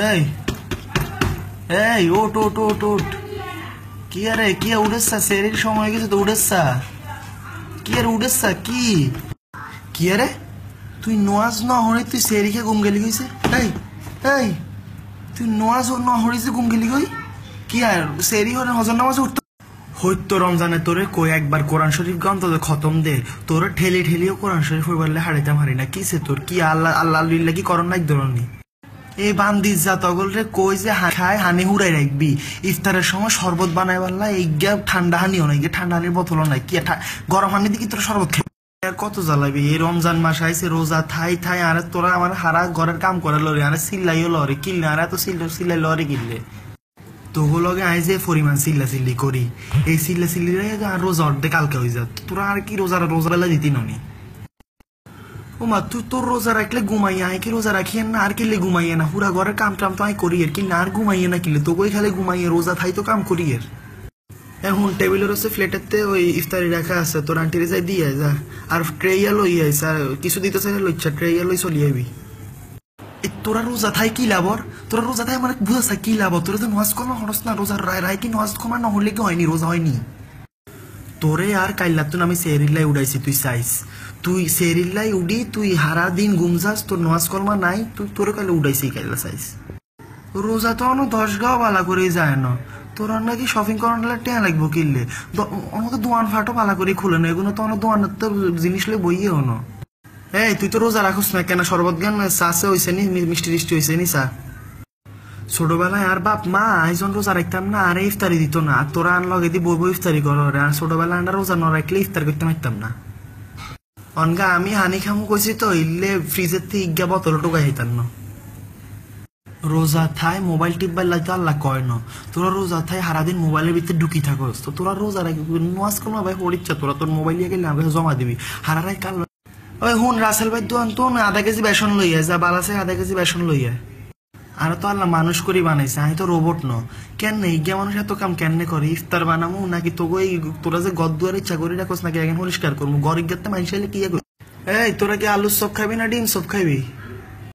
এই এই ওট ওট ওট ওট কি আরে কি উড়েছা সেরির সময় গেছে তো উড়েছা কি আর উড়েছা কি কি আরে তুই নোয়াজ ন হরে তুই সেরিকে গুম গেলি গইছে এই এই তুই নোয়াজ ন হরিছে গুম গেলি গই কি আর সেরি হরে হজর নামাজ উঠতো হইতো রমজানে তোরে কই একবার কোরআন শরীফ গ্রন্থ খতম দে তোরে ঠেলে ঠেলিও কোরআন শরীফ বললে হারাইতাম হারি না কিসে তোর কি আল্লাহ আল্লাহ লিল্লাহ কি করন নাই ধরনি এই বান্দিস যা তগল রে কই যে খায় হানি হুড়াই রাখবি ইফতারের সময় শরবত বানাই পারলা এই ঠান্ডা হানিও নাই ঠান্ডা হানির বোতলও নাই কি গরম হানি দিকে তোর শরবত খাই আর কত জ্বালাবি এই রমজান মাস আইছে রোজা থাই থাই আর তোরা আমার হারা ঘরের কাম করে লরে আর সিল্লাইও লরে কিনলে আর এত সিল্লাই লরে কিনলে তোগো লগে আই যে পরিমাণ চিল্লা চিল্লি করি এই চিল্লা চিল্লি আর রোজা অর্ধে কালকে হয়ে যা তোরা আর কি রোজা বেলা দিতি ননি ও মা তুই তোর রোজা রাখলে ঘুমাইয়া আয় কি রোজা রাখি না আর কিনলে ঘুমাইয়ে না পুরা ঘরের কাম টাম তো আই করি আর কি না আর ঘুমাইয়ে না কিনলে তোকে খালে ঘুমাইয়ে রোজা থাই তো কাম করি আর এখন টেবিলের হচ্ছে ফ্লেটেতে ওই ইফতারি রাখা আছে তোর আন্টিরে যাই দিয়ে যা আর ট্রেইয়া লই আইস আর কিছু দিতে চাই লইছা ট্রেইয়া লই চলি আইবি তোরা রোজা থাই কি লাভর তোরা রোজা থাই মানে বুঝা কি লাভ তোরা তো নামাজ কমা হরস না রোজা রায় কি নামাজ কমা না হলে কি হয়নি রোজা হয়নি তোরে আর কাইলা তুই আমি সেরিল্লাই উড়াইছি তুই চাইস তুই সেরিল্লাই উডি তুই হারা দিন গুমজাস তোর নামাজ কলমা নাই তুই তোরে কাইলে উড়াইছি কাইলা চাইস রোজা তো অন্য 10 গাও বালা করে যায় না তোর নাকি শপিং করার টেয়া লাগবো কিনলে অনেক দোয়ান ফাটো পালা করে খুলে না এগুলো তো অনেক দোয়ানের তো জিনিস লে বইয়ে হনো এই তুই তো রোজা রাখোস না কেন শরবত গান চাষে হয়েছে নি মিষ্টি টিষ্টি হয়েছে নি চা ছোটবেলায় আর বাপ মা আইজন রোজা রাখতাম না আরে ইফতারি দিত না তোরা আন লগে দি বই ইফতারি করো আর ছোটবেলায় আমরা রোজা না রাখলে ইফতার করতে পারতাম না অনগা আমি হানি খামু কইছি তো ইল্লে ফ্রিজের থেকে ইজ্ঞা বোতল টোকাই হইতাম না রোজা থাই মোবাইল টিপবার লাগতো আল্লাহ কয় না তোরা রোজা থাই সারাদিন মোবাইলের ভিতরে ঢুকি থাকোস তো তোরা রোজা রাখবি নোয়াজ করবো ভাই হরিচ্ছা তোরা তোর মোবাইল নিয়ে গেলে আমাকে জমা দিবি হারারাই কাল ওই হুন রাসেল ভাই দোয়ান তো আধা কেজি বেসন লইয়া যা বালাসে আধা কেজি বেসন লইয়া আর তো আল্লাহ মানুষ করি বানাইছে আমি তো রোবট ন কেন ইজ্ঞা মানুষ এত কাম কেন করে ইফতার বানামু নাকি তোকে তোরা যে গদ দুয়ার ইচ্ছা করি রাখোস নাকি এখন পরিষ্কার করবো গরিব গেতে মানুষ কি এই তোরা কি আলুর সব খাবি না ডিম সব খাবি